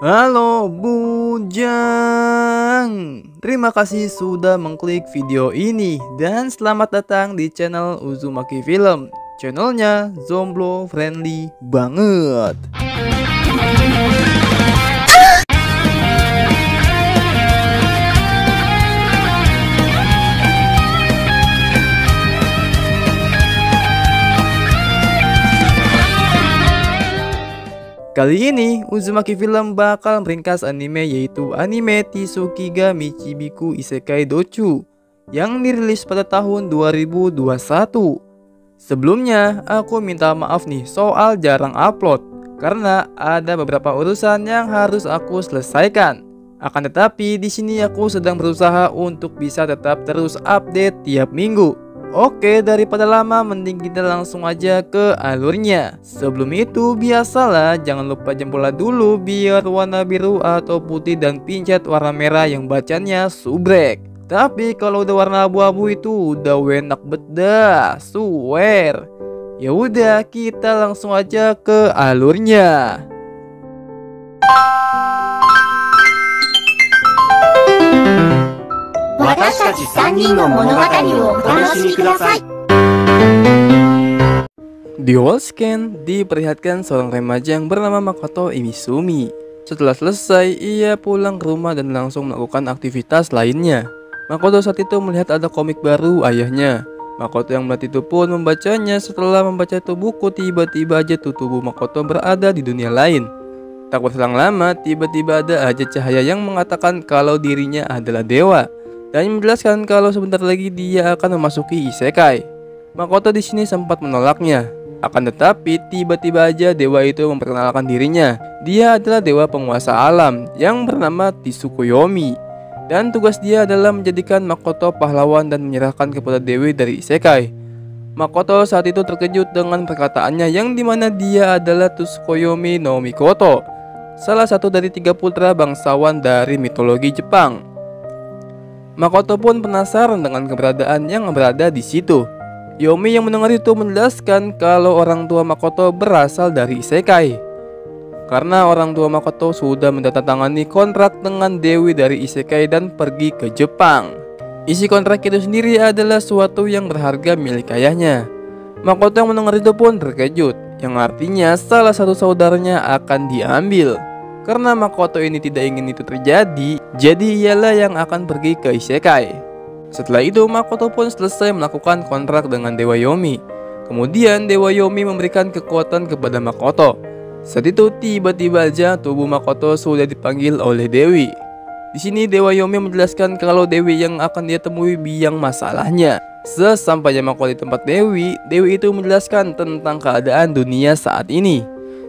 Halo Bujang, terima kasih sudah mengklik video ini dan selamat datang di channel Uzumaki Film. Channelnya Zomblo friendly banget. Kali ini Uzumaki Film bakal meringkas anime yaitu anime Tsukiga Michibiku Isekai Dochu yang dirilis pada tahun 2021. Sebelumnya aku minta maaf nih soal jarang upload karena ada beberapa urusan yang harus aku selesaikan. Akan tetapi di sini aku sedang berusaha untuk bisa tetap terus update tiap minggu. Oke, daripada lama mending kita langsung aja ke alurnya. Sebelum itu biasalah jangan lupa jempolnya dulu biar warna biru atau putih dan pincet warna merah yang bacanya subrek. Tapi kalau udah warna abu-abu itu udah enak bedah, swear. Ya udah kita langsung aja ke alurnya. Di wall scan diperlihatkan seorang remaja yang bernama Makoto Imisumi. Setelah selesai, ia pulang ke rumah dan langsung melakukan aktivitas lainnya. Makoto saat itu melihat ada komik baru ayahnya. Makoto yang melihat itu pun membacanya. Setelah membaca itu buku, tiba-tiba aja tubuh Makoto berada di dunia lain. Tak berselang lama, tiba-tiba ada aja cahaya yang mengatakan kalau dirinya adalah dewa dan menjelaskan kalau sebentar lagi dia akan memasuki isekai. Makoto di sini sempat menolaknya. Akan tetapi tiba-tiba aja dewa itu memperkenalkan dirinya. Dia adalah dewa penguasa alam yang bernama Tsukuyomi. Dan tugas dia adalah menjadikan Makoto pahlawan dan menyerahkan kepada dewi dari isekai. Makoto saat itu terkejut dengan perkataannya yang dimana dia adalah Tsukuyomi no Mikoto, salah satu dari 3 putra bangsawan dari mitologi Jepang. Makoto pun penasaran dengan keberadaan yang berada di situ. Yomi yang mendengar itu menjelaskan kalau orang tua Makoto berasal dari isekai. Karena orang tua Makoto sudah menandatangani kontrak dengan dewi dari isekai dan pergi ke Jepang. Isi kontrak itu sendiri adalah suatu yang berharga milik ayahnya. Makoto yang mendengar itu pun terkejut, yang artinya salah satu saudaranya akan diambil. Karena Makoto ini tidak ingin itu terjadi, jadi ialah yang akan pergi ke isekai. Setelah itu Makoto pun selesai melakukan kontrak dengan Dewa Yomi. Kemudian Dewa Yomi memberikan kekuatan kepada Makoto. Saat itu tiba-tiba aja tubuh Makoto sudah dipanggil oleh Dewi. Di sini Dewa Yomi menjelaskan kalau Dewi yang akan dia temui biang masalahnya. Sesampainya Makoto di tempat Dewi, Dewi itu menjelaskan tentang keadaan dunia saat ini.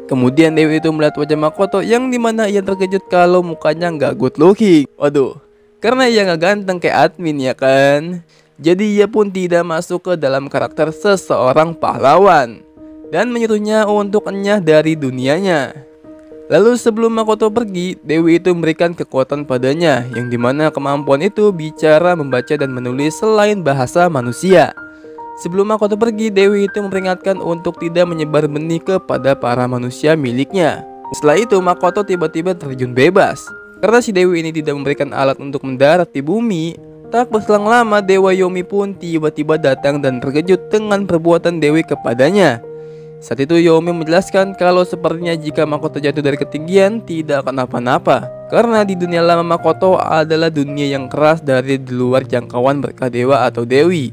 Kemudian Dewi itu melihat wajah Makoto yang dimana ia terkejut kalau mukanya nggak good looking. Waduh, karena ia nggak ganteng kayak admin ya kan. Jadi ia pun tidak masuk ke dalam karakter seseorang pahlawan dan menyuruhnya untuk enyah dari dunianya. Lalu sebelum Makoto pergi, Dewi itu memberikan kekuatan padanya yang dimana kemampuan itu bicara, membaca, dan menulis selain bahasa manusia. Sebelum Makoto pergi, Dewi itu memperingatkan untuk tidak menyebar benih kepada para manusia miliknya. Setelah itu Makoto tiba-tiba terjun bebas. Karena si Dewi ini tidak memberikan alat untuk mendarat di bumi, tak berselang lama Dewa Yomi pun tiba-tiba datang dan terkejut dengan perbuatan Dewi kepadanya. Saat itu Yomi menjelaskan kalau sepertinya jika Makoto jatuh dari ketinggian tidak akan apa-apa. Karena di dunia lama Makoto adalah dunia yang keras dari di luar jangkauan berkah dewa atau dewi.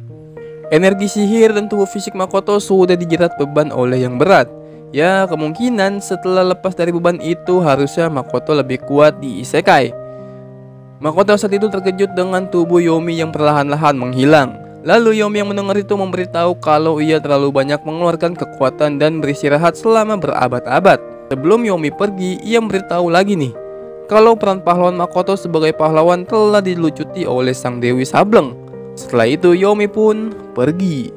Energi sihir dan tubuh fisik Makoto sudah dijerat beban oleh yang berat. Ya, kemungkinan setelah lepas dari beban itu harusnya Makoto lebih kuat di isekai. Makoto saat itu terkejut dengan tubuh Yomi yang perlahan-lahan menghilang. Lalu Yomi yang mendengar itu memberitahu kalau ia terlalu banyak mengeluarkan kekuatan dan beristirahat selama berabad-abad. Sebelum Yomi pergi, ia memberitahu lagi nih kalau peran pahlawan Makoto sebagai pahlawan telah dilucuti oleh sang Dewi Sableng. Setelah itu Yomi pun pergi.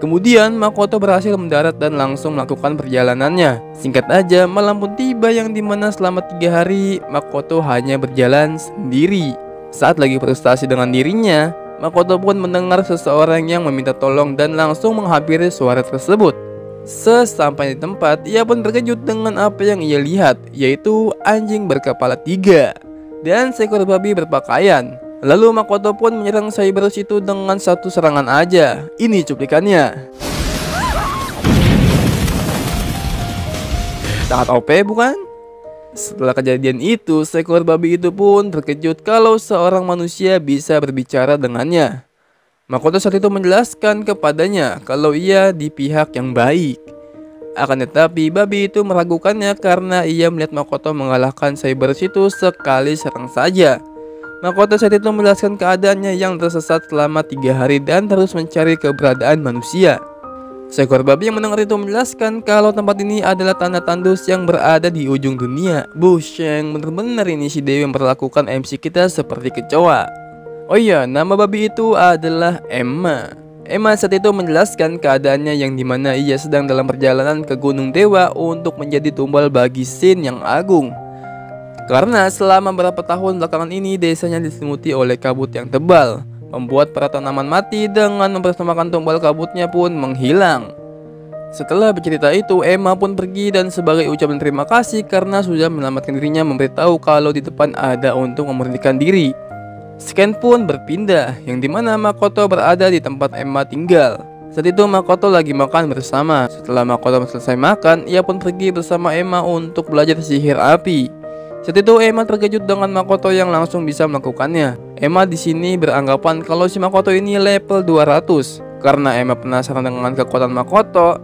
Kemudian Makoto berhasil mendarat dan langsung melakukan perjalanannya. Singkat aja malam pun tiba yang dimana selama 3 hari Makoto hanya berjalan sendiri. Saat lagi frustasi dengan dirinya, Makoto pun mendengar seseorang yang meminta tolong dan langsung menghampiri suara tersebut. Sesampai di tempat, ia pun terkejut dengan apa yang ia lihat, yaitu anjing berkepala 3 dan seekor babi berpakaian. Lalu Makoto pun menyerang Cyberus itu dengan satu serangan aja. Ini cuplikannya. Sangat OP bukan? Setelah kejadian itu, seekor babi itu pun terkejut kalau seorang manusia bisa berbicara dengannya. Makoto saat itu menjelaskan kepadanya kalau ia di pihak yang baik. Akan tetapi, babi itu meragukannya karena ia melihat Makoto mengalahkan Cyberus itu sekali serang saja. Makoto saat itu menjelaskan keadaannya yang tersesat selama 3 hari dan terus mencari keberadaan manusia. Seekor babi yang mendengar itu menjelaskan kalau tempat ini adalah tanah tandus yang berada di ujung dunia. Busheng, bener-bener ini si Dewi yang memperlakukan MC kita seperti kecoa. Oh iya, nama babi itu adalah Emma. Emma saat itu menjelaskan keadaannya yang dimana ia sedang dalam perjalanan ke Gunung Dewa untuk menjadi tumbal bagi Shin yang agung. Karena selama beberapa tahun belakangan ini desanya diselimuti oleh kabut yang tebal, membuat para tanaman mati dengan mempersembahkan tumbal kabutnya pun menghilang. Setelah bercerita itu, Emma pun pergi dan sebagai ucapan terima kasih karena sudah menyelamatkan dirinya memberitahu kalau di depan ada untuk memurnikan diri. Scan pun berpindah, yang dimana Makoto berada di tempat Emma tinggal. Saat itu Makoto lagi makan bersama. Setelah Makoto selesai makan, ia pun pergi bersama Emma untuk belajar sihir api. Saat itu Emma terkejut dengan Makoto yang langsung bisa melakukannya. Emma di sini beranggapan kalau si Makoto ini level 200. Karena Emma penasaran dengan kekuatan Makoto,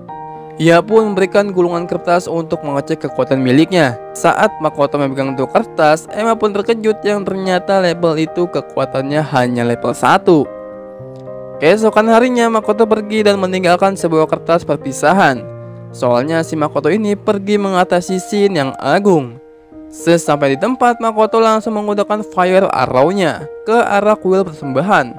ia pun memberikan gulungan kertas untuk mengecek kekuatan miliknya. Saat Makoto memegang itu kertas, Emma pun terkejut yang ternyata level itu kekuatannya hanya level 1. Keesokan harinya Makoto pergi dan meninggalkan sebuah kertas perpisahan. Soalnya si Makoto ini pergi mengatasi Shin yang agung. Sesampai di tempat, Makoto langsung menggunakan fire arrow-nya ke arah kuil persembahan.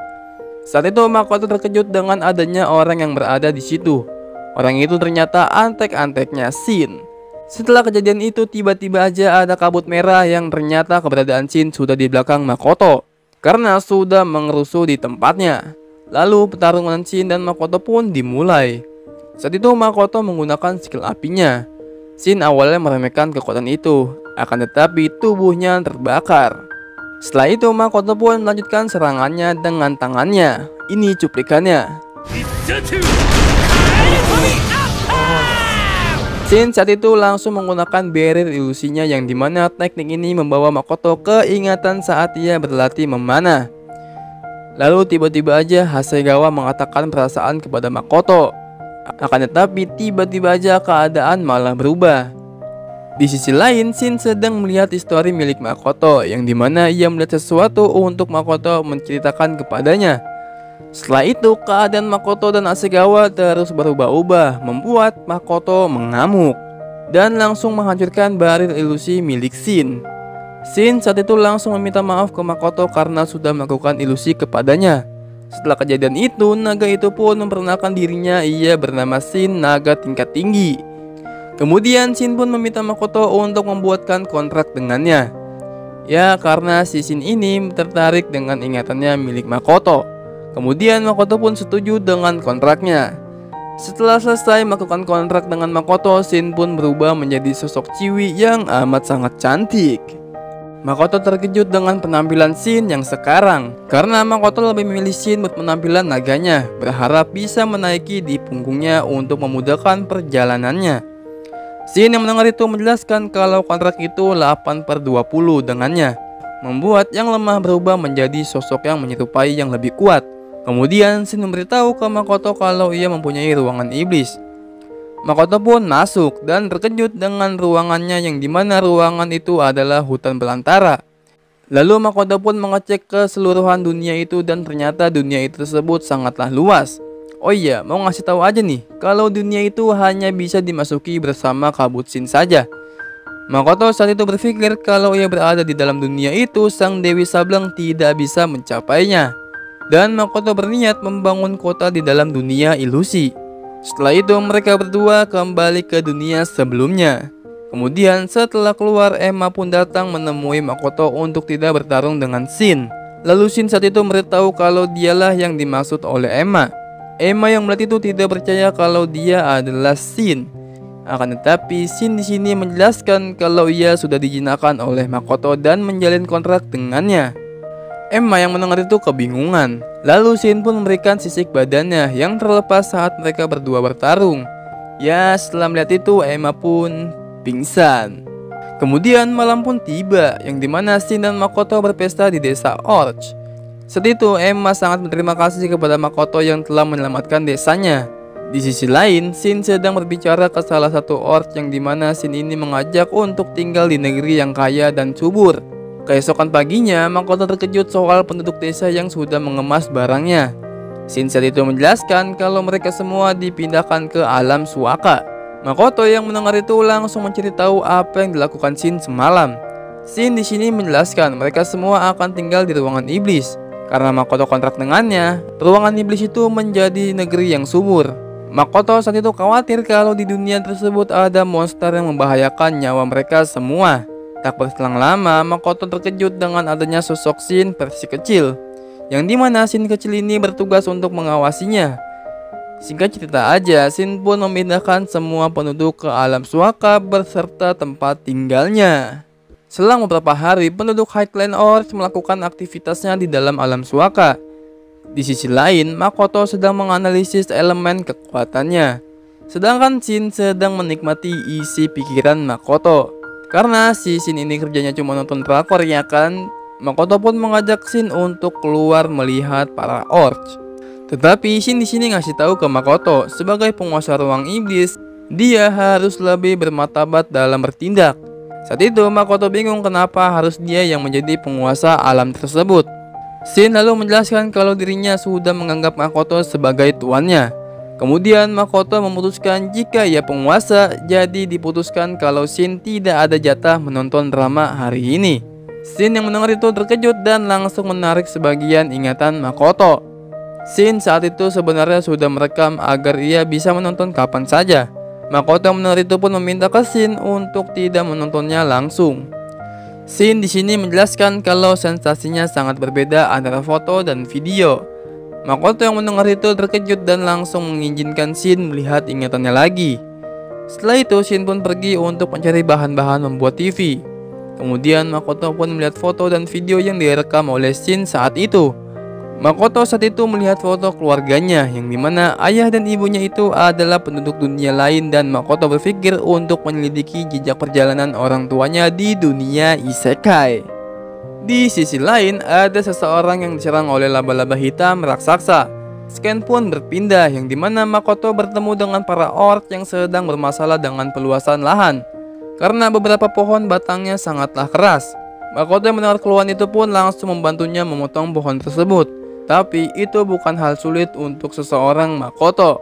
Saat itu Makoto terkejut dengan adanya orang yang berada di situ. Orang itu ternyata antek-anteknya Shin. Setelah kejadian itu, tiba-tiba aja ada kabut merah yang ternyata keberadaan Shin sudah di belakang Makoto karena sudah mengerusuh di tempatnya. Lalu pertarungan Shin dan Makoto pun dimulai. Saat itu Makoto menggunakan skill apinya. Shin awalnya meremehkan kekuatan itu, akan tetapi tubuhnya terbakar. Setelah itu Makoto pun melanjutkan serangannya dengan tangannya. Ini cuplikannya. Shin saat itu langsung menggunakan barrier ilusinya yang dimana teknik ini membawa Makoto ke ingatan saat ia berlatih memanah. Lalu tiba-tiba aja Hasegawa mengatakan perasaan kepada Makoto. Akan tetapi tiba-tiba aja keadaan malah berubah. Di sisi lain, Shin sedang melihat histori milik Makoto yang dimana ia melihat sesuatu untuk Makoto menceritakan kepadanya. Setelah itu, keadaan Makoto dan Hasegawa terus berubah-ubah, membuat Makoto mengamuk dan langsung menghancurkan baril ilusi milik Shin. Shin saat itu langsung meminta maaf ke Makoto karena sudah melakukan ilusi kepadanya. Setelah kejadian itu, naga itu pun memperkenalkan dirinya, ia bernama Shin, naga tingkat tinggi. Kemudian Shin pun meminta Makoto untuk membuatkan kontrak dengannya. Ya, karena si Shin ini tertarik dengan ingatannya milik Makoto. Kemudian Makoto pun setuju dengan kontraknya. Setelah selesai melakukan kontrak dengan Makoto, Shin pun berubah menjadi sosok ciwi yang amat sangat cantik. Makoto terkejut dengan penampilan Shin yang sekarang karena Makoto lebih memilih Shin buat penampilan naganya, berharap bisa menaiki di punggungnya untuk memudahkan perjalanannya. Shin yang mendengar itu menjelaskan kalau kontrak itu 8/20 dengannya, membuat yang lemah berubah menjadi sosok yang menyerupai yang lebih kuat. Kemudian Shin memberitahu ke Makoto kalau ia mempunyai ruangan iblis. Makoto pun masuk dan terkejut dengan ruangannya yang dimana ruangan itu adalah hutan belantara. Lalu Makoto pun mengecek keseluruhan dunia itu dan ternyata dunia itu tersebut sangatlah luas. Oh iya, mau ngasih tahu aja nih, kalau dunia itu hanya bisa dimasuki bersama kabut Shin saja. Makoto saat itu berpikir kalau ia berada di dalam dunia itu, sang Dewi Sableng tidak bisa mencapainya. Dan Makoto berniat membangun kota di dalam dunia ilusi. Setelah itu mereka berdua kembali ke dunia sebelumnya. Kemudian setelah keluar, Emma pun datang menemui Makoto untuk tidak bertarung dengan Shin. Lalu Shin saat itu memberitahu kalau dialah yang dimaksud oleh Emma. Emma yang melihat itu tidak percaya kalau dia adalah Shin. Akan tetapi Shin di sini menjelaskan kalau ia sudah dijinakkan oleh Makoto dan menjalin kontrak dengannya. Emma yang mendengar itu kebingungan. Lalu Shin pun memberikan sisik badannya yang terlepas saat mereka berdua bertarung. Ya, setelah melihat itu Emma pun pingsan. Kemudian malam pun tiba, yang dimana Shin dan Makoto berpesta di desa Orch. Saat itu Emma sangat berterima kasih kepada Makoto yang telah menyelamatkan desanya. Di sisi lain, Shin sedang berbicara ke salah satu orc yang dimana Shin ini mengajak untuk tinggal di negeri yang kaya dan subur. Keesokan paginya, Makoto terkejut soal penduduk desa yang sudah mengemas barangnya. Shin saat itu menjelaskan kalau mereka semua dipindahkan ke alam suaka. Makoto yang mendengar itu langsung mencari tahu apa yang dilakukan Shin semalam. Shin di sini menjelaskan mereka semua akan tinggal di ruangan iblis. Karena Makoto kontrak dengannya, ruangan iblis itu menjadi negeri yang subur. Makoto saat itu khawatir kalau di dunia tersebut ada monster yang membahayakan nyawa mereka semua. Tak berselang lama, Makoto terkejut dengan adanya sosok Shin versi kecil, yang dimana Shin kecil ini bertugas untuk mengawasinya. Singkat cerita aja, Shin pun memindahkan semua penduduk ke alam suaka beserta tempat tinggalnya. Selang beberapa hari, penduduk Highland Orch melakukan aktivitasnya di dalam alam suaka. Di sisi lain, Makoto sedang menganalisis elemen kekuatannya, sedangkan Shin sedang menikmati isi pikiran Makoto. Karena si Shin ini kerjanya cuma nonton drakor ya kan, Makoto pun mengajak Shin untuk keluar melihat para orc. Tetapi Shin di sini ngasih tahu ke Makoto sebagai penguasa ruang iblis, dia harus lebih bermartabat dalam bertindak. Saat itu Makoto bingung kenapa harus dia yang menjadi penguasa alam tersebut. Shin lalu menjelaskan kalau dirinya sudah menganggap Makoto sebagai tuannya. Kemudian Makoto memutuskan jika ia penguasa, jadi diputuskan kalau Shin tidak ada jatah menonton drama hari ini. Shin yang mendengar itu terkejut dan langsung menarik sebagian ingatan Makoto. Shin saat itu sebenarnya sudah merekam agar ia bisa menonton kapan saja. Makoto yang mendengar itu pun meminta ke Shin untuk tidak menontonnya langsung. Shin di sini menjelaskan kalau sensasinya sangat berbeda antara foto dan video. Makoto yang mendengar itu terkejut dan langsung mengizinkan Shin melihat ingatannya lagi. Setelah itu Shin pun pergi untuk mencari bahan-bahan membuat TV. Kemudian Makoto pun melihat foto dan video yang direkam oleh Shin saat itu. Makoto saat itu melihat foto keluarganya yang dimana ayah dan ibunya itu adalah penduduk dunia lain, dan Makoto berpikir untuk menyelidiki jejak perjalanan orang tuanya di dunia isekai. Di sisi lain ada seseorang yang diserang oleh laba-laba hitam raksasa. Scan pun berpindah yang dimana Makoto bertemu dengan para orc yang sedang bermasalah dengan peluasan lahan karena beberapa pohon batangnya sangatlah keras. Makoto yang mendengar keluhan itu pun langsung membantunya memotong pohon tersebut. Tapi itu bukan hal sulit untuk seseorang Makoto.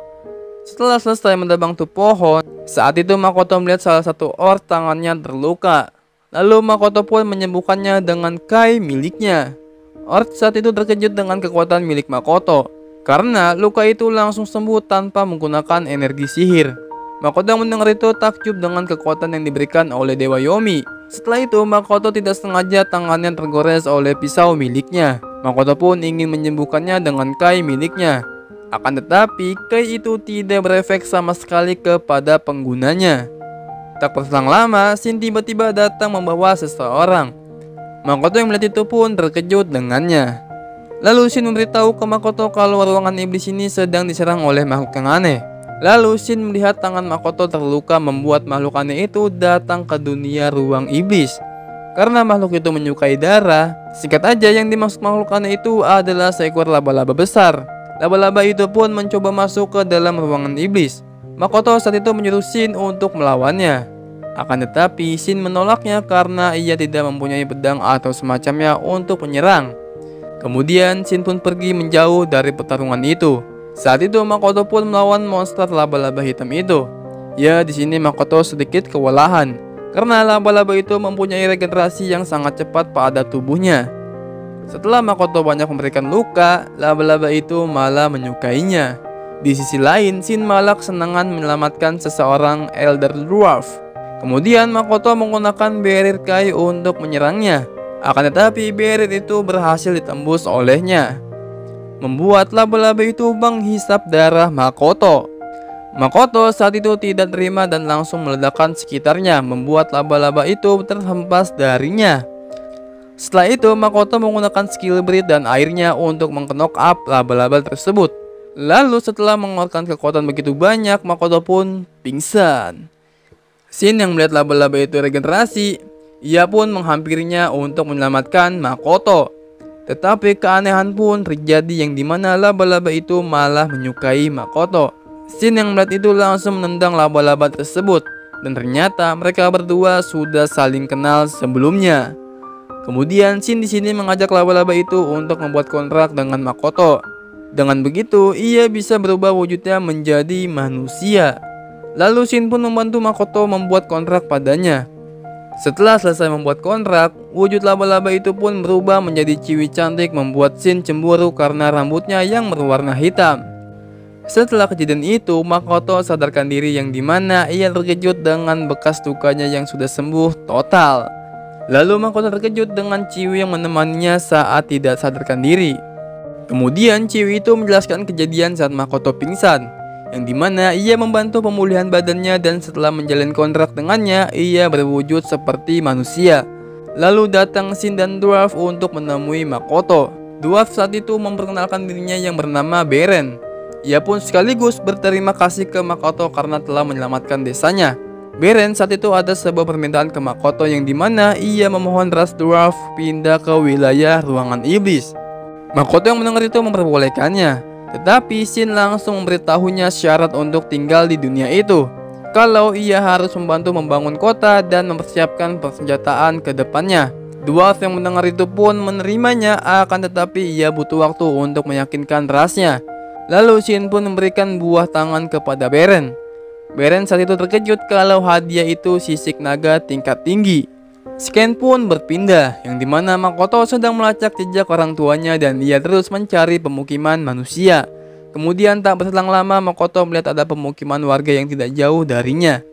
Setelah selesai menebang tuh pohon, saat itu Makoto melihat salah satu orc tangannya terluka. Lalu Makoto pun menyembuhkannya dengan kai miliknya. Orc saat itu terkejut dengan kekuatan milik Makoto, karena luka itu langsung sembuh tanpa menggunakan energi sihir. Makoto yang mendengar itu takjub dengan kekuatan yang diberikan oleh Dewa Yomi. Setelah itu Makoto tidak sengaja tangannya tergores oleh pisau miliknya. Makoto pun ingin menyembuhkannya dengan kai miliknya. Akan tetapi kai itu tidak berefek sama sekali kepada penggunanya. Tak berselang lama, Shin tiba-tiba datang membawa seseorang. Makoto yang melihat itu pun terkejut dengannya. Lalu Shin memberitahu ke Makoto kalau ruangan iblis ini sedang diserang oleh makhluk yang aneh. Lalu Shin melihat tangan Makoto terluka membuat makhluk aneh itu datang ke dunia ruang iblis. Karena makhluk itu menyukai darah, singkat aja yang dimaksud makhluk aneh itu adalah seekor laba-laba besar. Laba-laba itu pun mencoba masuk ke dalam ruangan iblis. Makoto saat itu menyuruh Shin untuk melawannya. Akan tetapi Shin menolaknya karena ia tidak mempunyai pedang atau semacamnya untuk menyerang. Kemudian Shin pun pergi menjauh dari pertarungan itu. Saat itu Makoto pun melawan monster laba-laba hitam itu. Ya, di sini Makoto sedikit kewalahan karena laba-laba itu mempunyai regenerasi yang sangat cepat pada tubuhnya. Setelah Makoto banyak memberikan luka, laba-laba itu malah menyukainya. Di sisi lain, Shin malah kesenangan menyelamatkan seseorang Elder Dwarf. Kemudian Makoto menggunakan barrier kai untuk menyerangnya. Akan tetapi barrier itu berhasil ditembus olehnya. membuat laba-laba itu menghisap darah Makoto. Makoto saat itu tidak terima dan langsung meledakkan sekitarnya, membuat laba-laba itu terhempas darinya. Setelah itu, Makoto menggunakan skill breed dan airnya untuk meng-knock up laba-laba tersebut. Lalu setelah mengeluarkan kekuatan begitu banyak, Makoto pun pingsan. Shin yang melihat laba-laba itu regenerasi, ia pun menghampirinya untuk menyelamatkan Makoto. Tetapi keanehan pun terjadi yang dimana laba-laba itu malah menyukai Makoto. Shin yang melihat itu langsung menendang laba-laba tersebut, dan ternyata mereka berdua sudah saling kenal sebelumnya. Kemudian Shin di sini mengajak laba-laba itu untuk membuat kontrak dengan Makoto. Dengan begitu, ia bisa berubah wujudnya menjadi manusia. Lalu Shin pun membantu Makoto membuat kontrak padanya. Setelah selesai membuat kontrak, wujud laba-laba itu pun berubah menjadi ciwi cantik, membuat Shin cemburu karena rambutnya yang berwarna hitam. Setelah kejadian itu, Makoto sadarkan diri yang dimana ia terkejut dengan bekas lukanya yang sudah sembuh total. Lalu Makoto terkejut dengan ciwi yang menemaninya saat tidak sadarkan diri. Kemudian ciwi itu menjelaskan kejadian saat Makoto pingsan, yang dimana ia membantu pemulihan badannya dan setelah menjalin kontrak dengannya, ia berwujud seperti manusia. Lalu datang Shin dan Dwarf untuk menemui Makoto. Dwarf saat itu memperkenalkan dirinya yang bernama Beren. Ia pun sekaligus berterima kasih ke Makoto karena telah menyelamatkan desanya. Beren saat itu ada sebuah permintaan ke Makoto yang dimana ia memohon ras Dwarf pindah ke wilayah ruangan iblis. Makoto yang mendengar itu memperbolehkannya. Tetapi Shin langsung memberitahunya syarat untuk tinggal di dunia itu, kalau ia harus membantu membangun kota dan mempersiapkan persenjataan ke depannya. Dwarf yang mendengar itu pun menerimanya, akan tetapi ia butuh waktu untuk meyakinkan rasnya. Lalu Shin pun memberikan buah tangan kepada Beren. Beren saat itu terkejut kalau hadiah itu sisik naga tingkat tinggi. Scan pun berpindah, yang dimana Makoto sedang melacak jejak orang tuanya dan ia terus mencari pemukiman manusia. Kemudian tak berselang lama Makoto melihat ada pemukiman warga yang tidak jauh darinya.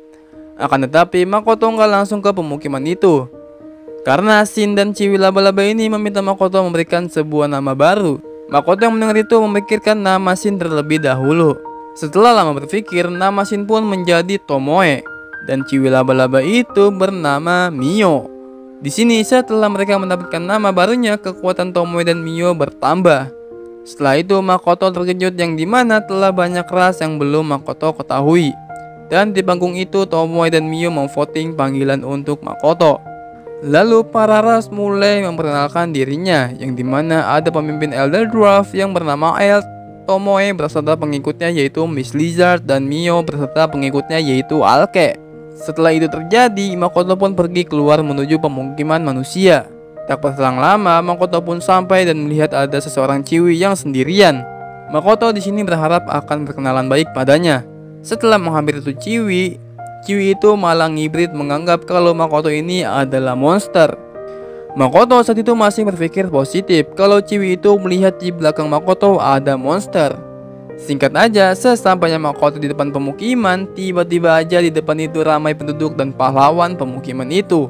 Akan tetapi Makoto nggak langsung ke pemukiman itu, karena Shin dan ciwi laba-laba ini meminta Makoto memberikan sebuah nama baru. Makoto yang mendengar itu memikirkan nama Shin terlebih dahulu. Setelah lama berpikir, nama Shin pun menjadi Tomoe, dan ciwi laba-laba itu bernama Mio. Di sini setelah mereka mendapatkan nama barunya, kekuatan Tomoe dan Mio bertambah. Setelah itu Makoto terkejut yang dimana telah banyak ras yang belum Makoto ketahui. Dan di panggung itu Tomoe dan Mio memvoting panggilan untuk Makoto. Lalu para ras mulai memperkenalkan dirinya, yang dimana ada pemimpin Elder Dwarf yang bernama Elt. Tomoe berserta pengikutnya yaitu Miss Lizard dan Mio berserta pengikutnya yaitu Alke. Setelah itu terjadi, Makoto pun pergi keluar menuju pemukiman manusia. Tak berselang lama, Makoto pun sampai dan melihat ada seseorang ciwi yang sendirian. Makoto di sini berharap akan berkenalan baik padanya. Setelah menghampiri itu ciwi itu malah ngibrit menganggap kalau Makoto ini adalah monster. Makoto saat itu masih berpikir positif kalau ciwi itu melihat di belakang Makoto ada monster. Singkat aja, sesampainya Makoto di depan pemukiman, tiba-tiba aja di depan itu ramai penduduk dan pahlawan pemukiman itu.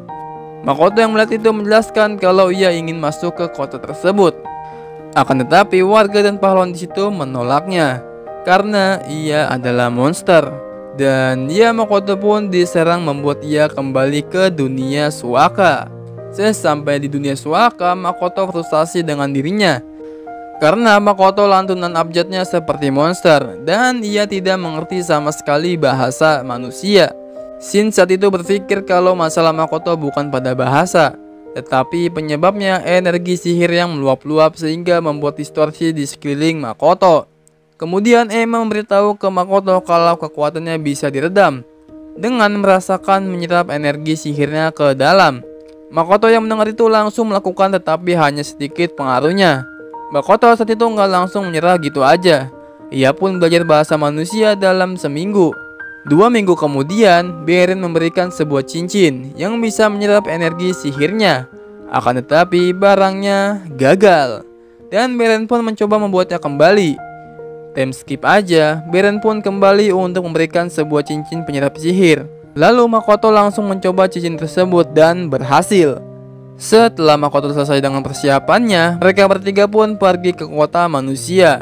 Makoto yang melihat itu menjelaskan kalau ia ingin masuk ke kota tersebut. Akan tetapi warga dan pahlawan di situ menolaknya karena ia adalah monster. Dan Makoto pun diserang membuat ia kembali ke dunia Suaka. Sesampai di dunia Suaka, Makoto frustasi dengan dirinya karena Makoto lantunan abjadnya seperti monster dan ia tidak mengerti sama sekali bahasa manusia. Shin saat itu berpikir kalau masalah Makoto bukan pada bahasa, tetapi penyebabnya energi sihir yang meluap-luap sehingga membuat distorsi di sekeliling Makoto. Kemudian Emma memberitahu ke Makoto kalau kekuatannya bisa diredam dengan merasakan menyerap energi sihirnya ke dalam. Makoto yang mendengar itu langsung melakukan, tetapi hanya sedikit pengaruhnya. Makoto saat itu nggak langsung menyerah gitu aja. Ia pun belajar bahasa manusia dalam seminggu. 2 minggu kemudian, Beren memberikan sebuah cincin yang bisa menyerap energi sihirnya. Akan tetapi barangnya gagal, dan Beren pun mencoba membuatnya kembali. Time skip aja, Beren pun kembali untuk memberikan sebuah cincin penyerap sihir. Lalu Makoto langsung mencoba cincin tersebut dan berhasil. Setelah Makoto selesai dengan persiapannya, mereka bertiga pun pergi ke kota manusia.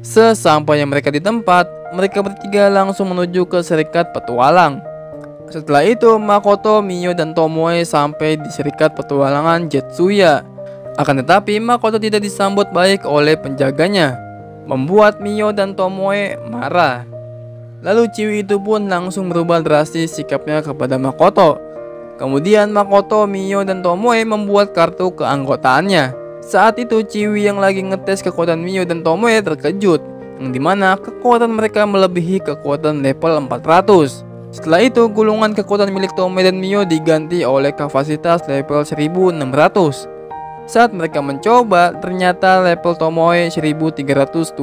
Sesampainya mereka di tempat, mereka bertiga langsung menuju ke serikat petualang. Setelah itu, Makoto, Mio, dan Tomoe sampai di serikat petualangan Jetsuya. Akan tetapi, Makoto tidak disambut baik oleh penjaganya, membuat Mio dan Tomoe marah. Lalu Chiwi itu pun langsung berubah drastis sikapnya kepada Makoto. Kemudian Makoto, Mio, dan Tomoe membuat kartu keanggotaannya. Saat itu Chiwi yang lagi ngetes kekuatan Mio dan Tomoe terkejut, yang dimana kekuatan mereka melebihi kekuatan level 400. Setelah itu gulungan kekuatan milik Tomoe dan Mio diganti oleh kapasitas level 1600. Saat mereka mencoba, ternyata level Tomoe 1320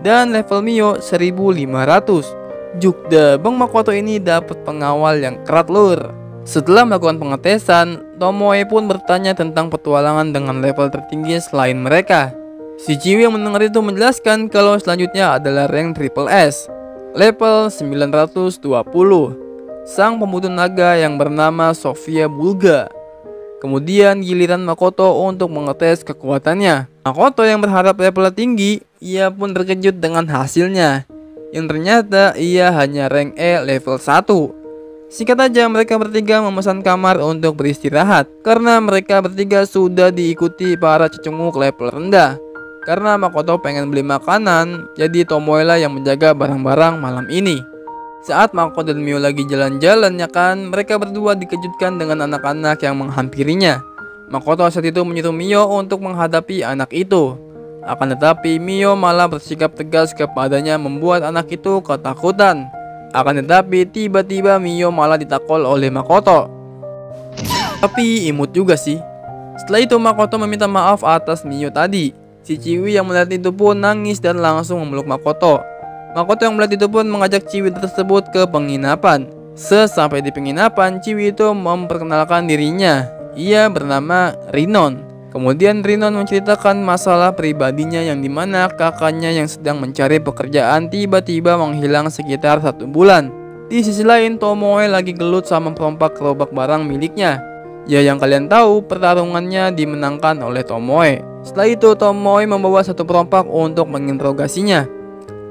dan level Mio 1500. Jukda Bang Makoto ini dapat pengawal yang kerat lur. Setelah melakukan pengetesan, Tomoe pun bertanya tentang petualangan dengan level tertinggi selain mereka. Si Chiwi yang mendengar itu menjelaskan kalau selanjutnya adalah rank Triple S, level 920, sang pembunuh naga yang bernama Sofia Bulga. Kemudian giliran Makoto untuk mengetes kekuatannya. Makoto yang berharap levelnya tinggi, ia pun terkejut dengan hasilnya, yang ternyata ia hanya rank E level 1. Singkat aja, mereka bertiga memesan kamar untuk beristirahat karena mereka bertiga sudah diikuti para cecunguk level rendah. Karena Makoto pengen beli makanan, jadi Tomoe lah yang menjaga barang-barang malam ini. Saat Makoto dan Mio lagi jalan-jalan ya kan, mereka berdua dikejutkan dengan anak-anak yang menghampirinya. Makoto saat itu menyuruh Mio untuk menghadapi anak itu. Akan tetapi Mio malah bersikap tegas kepadanya, membuat anak itu ketakutan. Akan tetapi tiba-tiba Mio malah ditakol oleh Makoto. Tapi imut juga sih. Setelah itu Makoto meminta maaf atas Mio tadi. Si Chiwi yang melihat itu pun nangis dan langsung memeluk Makoto. Makoto yang melihat itu pun mengajak Chiwi tersebut ke penginapan. Sesampai di penginapan, Chiwi itu memperkenalkan dirinya. Ia bernama Rinon. Kemudian Rinon menceritakan masalah pribadinya yang dimana kakaknya yang sedang mencari pekerjaan tiba-tiba menghilang sekitar 1 bulan. Di sisi lain, Tomoe lagi gelut sama perompak gerobak barang miliknya. Ya yang kalian tahu, pertarungannya dimenangkan oleh Tomoe. Setelah itu Tomoe membawa satu perompak untuk menginterogasinya.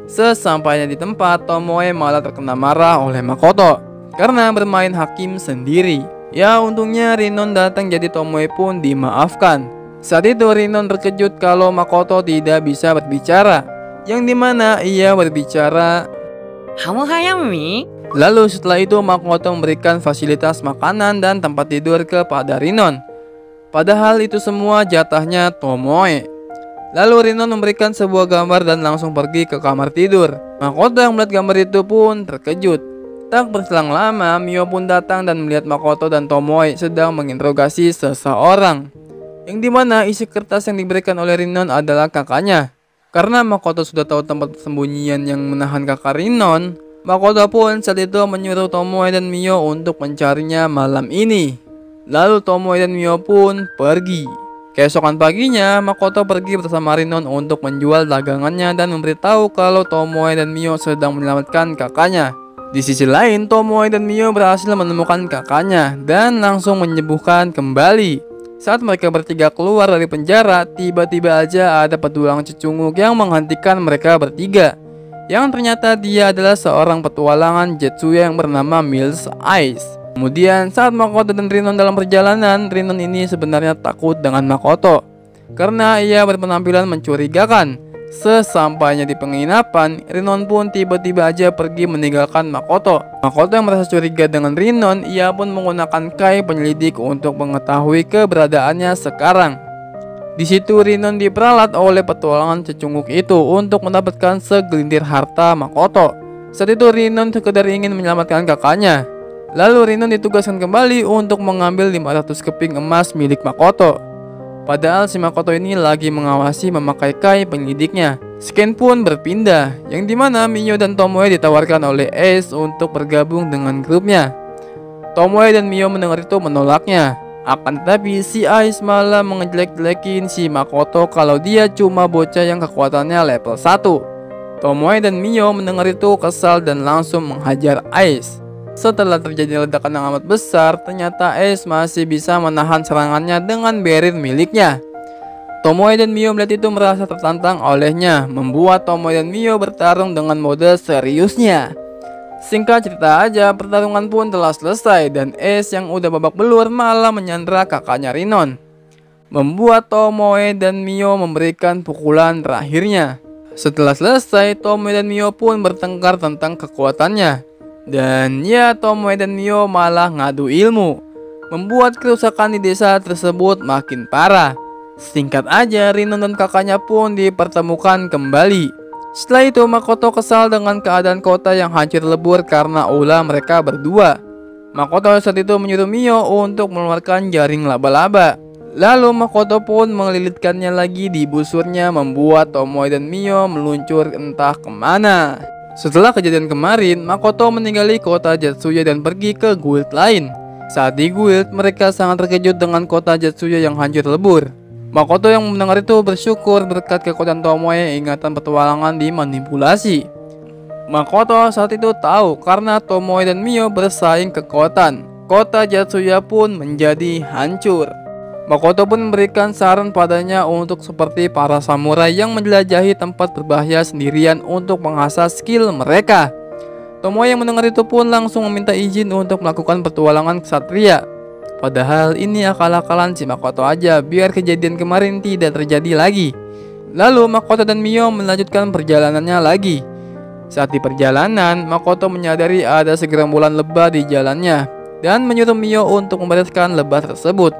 Sesampainya di tempat, Tomoe malah terkena marah oleh Makoto karena bermain hakim sendiri. Ya untungnya Rinon datang, jadi Tomoe pun dimaafkan. Saat itu Rinon terkejut kalau Makoto tidak bisa berbicara, yang dimana ia berbicara Kamu hayami? Lalu setelah itu Makoto memberikan fasilitas makanan dan tempat tidur kepada Rinon. Padahal itu semua jatahnya Tomoe. Lalu Rinon memberikan sebuah gambar dan langsung pergi ke kamar tidur. Makoto yang melihat gambar itu pun terkejut. Tak berselang lama, Mio pun datang dan melihat Makoto dan Tomoe sedang menginterogasi seseorang, yang dimana isi kertas yang diberikan oleh Rinon adalah kakaknya. Karena Makoto sudah tahu tempat persembunyian yang menahan kakak Rinon, Makoto pun saat itu menyuruh Tomoe dan Mio untuk mencarinya malam ini. Lalu Tomoe dan Mio pun pergi. Keesokan paginya, Makoto pergi bersama Rinon untuk menjual dagangannya dan memberitahu kalau Tomoe dan Mio sedang menyelamatkan kakaknya. Di sisi lain, Tomoe dan Mio berhasil menemukan kakaknya dan langsung menyembuhkan kembali. Saat mereka bertiga keluar dari penjara, tiba-tiba aja ada petualang cecunguk yang menghentikan mereka bertiga. Yang ternyata dia adalah seorang petualangan Jetsuya yang bernama Mills Ice. Kemudian saat Makoto dan Rinon dalam perjalanan, Rinon ini sebenarnya takut dengan Makoto karena ia berpenampilan mencurigakan. Sesampainya di penginapan, Rinon pun tiba-tiba aja pergi meninggalkan Makoto. Makoto yang merasa curiga dengan Rinon, ia pun menggunakan Kai penyelidik untuk mengetahui keberadaannya sekarang. Di situ Rinon diperalat oleh petualangan cecunguk itu untuk mendapatkan segelintir harta Makoto. Saat itu Rinon sekedar ingin menyelamatkan kakaknya. Lalu Rinon ditugaskan kembali untuk mengambil 500 keping emas milik Makoto. Padahal si Makoto ini lagi mengawasi memakai Kai penyelidiknya. Scan pun berpindah, yang dimana Mio dan Tomoe ditawarkan oleh Ace untuk bergabung dengan grupnya. Tomoe dan Mio mendengar itu menolaknya. Akan tetapi si Ace malah mengejelek-jelekin si Makoto kalau dia cuma bocah yang kekuatannya level 1. Tomoe dan Mio mendengar itu kesal dan langsung menghajar Ace. Setelah terjadi ledakan yang amat besar, ternyata Ace masih bisa menahan serangannya dengan barrier miliknya. Tomoe dan Mio melihat itu merasa tertantang olehnya, membuat Tomoe dan Mio bertarung dengan mode seriusnya. Singkat cerita aja, pertarungan pun telah selesai dan Ace yang udah babak belur malah menyandra kakaknya Rinon, membuat Tomoe dan Mio memberikan pukulan terakhirnya. Setelah selesai, Tomoe dan Mio pun bertengkar tentang kekuatannya. Dan ya, Tomoe dan Mio malah ngadu ilmu, membuat kerusakan di desa tersebut makin parah. Singkat aja, Rinon dan kakaknya pun dipertemukan kembali. Setelah itu, Makoto kesal dengan keadaan kota yang hancur lebur karena ulah mereka berdua. Makoto saat itu menyuruh Mio untuk mengeluarkan jaring laba-laba. Lalu Makoto pun mengelilitkannya lagi di busurnya, membuat Tomoe dan Mio meluncur entah kemana. Setelah kejadian kemarin, Makoto meninggali kota Jatsuya dan pergi ke guild lain. Saat di guild, mereka sangat terkejut dengan kota Jatsuya yang hancur lebur. Makoto yang mendengar itu bersyukur berkat kekuatan Tomoe ingatan petualangan dimanipulasi. Makoto saat itu tahu karena Tomoe dan Mio bersaing kekuatan, kota Jatsuya pun menjadi hancur. Makoto pun memberikan saran padanya untuk seperti para samurai yang menjelajahi tempat berbahaya sendirian untuk mengasah skill mereka. Tomoe yang mendengar itu pun langsung meminta izin untuk melakukan petualangan ksatria. Padahal ini akal-akalan si Makoto aja biar kejadian kemarin tidak terjadi lagi. Lalu Makoto dan Mio melanjutkan perjalanannya lagi. Saat di perjalanan, Makoto menyadari ada segerombolan lebah di jalannya dan menyuruh Mio untuk membereskan lebah tersebut.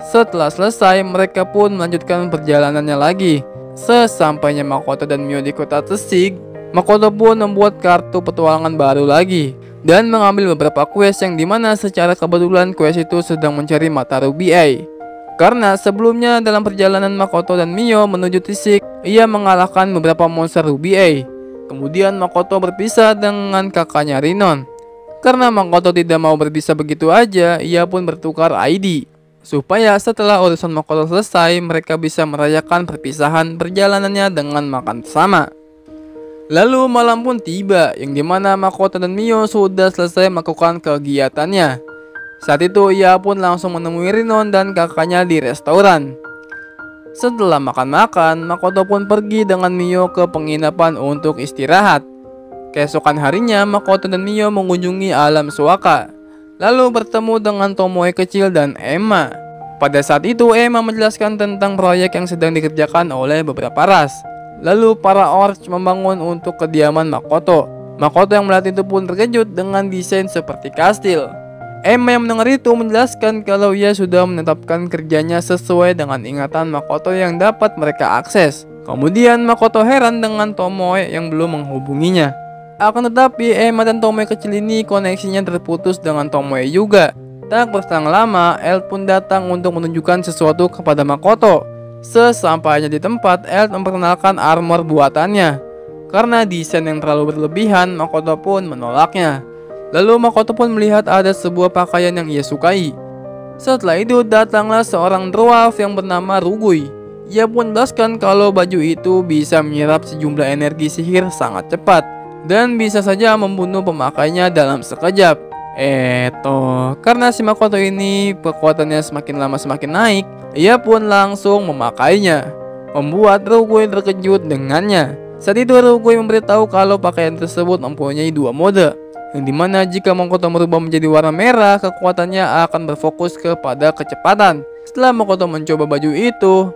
Setelah selesai, mereka pun melanjutkan perjalanannya lagi. Sesampainya Makoto dan Mio di kota Tesig, Makoto pun membuat kartu petualangan baru lagi dan mengambil beberapa quest yang dimana secara kebetulan quest itu sedang mencari mata ruby eye. Karena sebelumnya dalam perjalanan Makoto dan Mio menuju Tisik, ia mengalahkan beberapa monster ruby eye. Kemudian Makoto berpisah dengan kakaknya Rinon. Karena Makoto tidak mau berpisah begitu aja, ia pun bertukar ID supaya setelah urusan Makoto selesai, mereka bisa merayakan perpisahan perjalanannya dengan makan bersama. Lalu malam pun tiba, yang dimana Makoto dan Mio sudah selesai melakukan kegiatannya. Saat itu ia pun langsung menemui Rinon dan kakaknya di restoran. Setelah makan-makan, Makoto pun pergi dengan Mio ke penginapan untuk istirahat. Keesokan harinya, Makoto dan Mio mengunjungi alam Suaka, lalu bertemu dengan Tomoe kecil dan Emma. Pada saat itu, Emma menjelaskan tentang proyek yang sedang dikerjakan oleh beberapa ras. Lalu para orcs membangun untuk kediaman Makoto. Makoto yang melihat itu pun terkejut dengan desain seperti kastil. Emma yang mendengar itu menjelaskan kalau ia sudah menetapkan kerjanya sesuai dengan ingatan Makoto yang dapat mereka akses. Kemudian Makoto heran dengan Tomoe yang belum menghubunginya. Akan tetapi Emma dan Tomoe kecil ini koneksinya terputus dengan Tomoe juga. Tak berselang lama, El pun datang untuk menunjukkan sesuatu kepada Makoto. Sesampainya di tempat, El memperkenalkan armor buatannya. Karena desain yang terlalu berlebihan, Makoto pun menolaknya. Lalu Makoto pun melihat ada sebuah pakaian yang ia sukai. Setelah itu datanglah seorang dwarf yang bernama Rugui. Ia pun menjelaskan kalau baju itu bisa menyerap sejumlah energi sihir sangat cepat dan bisa saja membunuh pemakainya dalam sekejap. Karena si Makoto ini kekuatannya semakin lama semakin naik, ia pun langsung memakainya, membuat Rugui terkejut dengannya. Saat itu Rugui memberitahu kalau pakaian tersebut mempunyai dua mode, yang dimana jika Makoto merubah menjadi warna merah, kekuatannya akan berfokus kepada kecepatan. Setelah Makoto mencoba baju itu,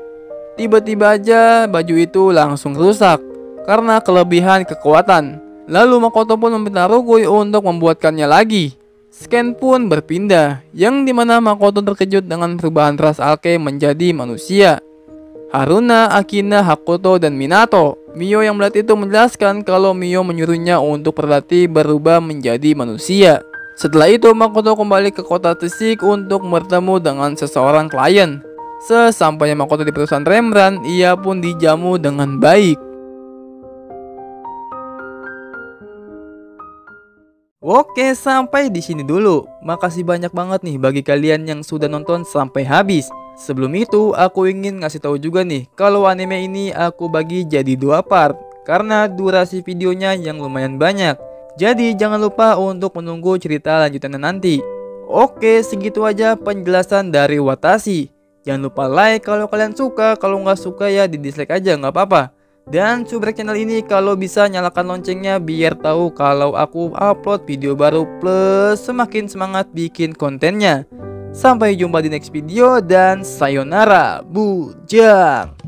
tiba-tiba aja baju itu langsung rusak karena kelebihan kekuatan. Lalu Makoto pun meminta Rugui untuk membuatkannya lagi. Scan pun berpindah, yang dimana Makoto terkejut dengan perubahan ras Alke menjadi manusia. Haruna, Akina, Hakuto, dan Minato. Mio yang melihat itu menjelaskan kalau Mio menyuruhnya untuk berlatih berubah menjadi manusia. Setelah itu Makoto kembali ke kota Tisik untuk bertemu dengan seseorang klien. Sesampainya Makoto di perusahaan Rembrandt, ia pun dijamu dengan baik. Oke, sampai di sini dulu. Makasih banyak banget nih bagi kalian yang sudah nonton sampai habis. Sebelum itu, aku ingin ngasih tahu juga nih kalau anime ini aku bagi jadi 2 part karena durasi videonya yang lumayan banyak. Jadi jangan lupa untuk menunggu cerita lanjutannya nanti. Oke, segitu aja penjelasan dari Watashi. Jangan lupa like kalau kalian suka, kalau nggak suka ya di dislike aja, nggak apa-apa. Dan subrek channel ini kalau bisa nyalakan loncengnya biar tahu kalau aku upload video baru, plus semakin semangat bikin kontennya. Sampai jumpa di next video dan sayonara, bujang.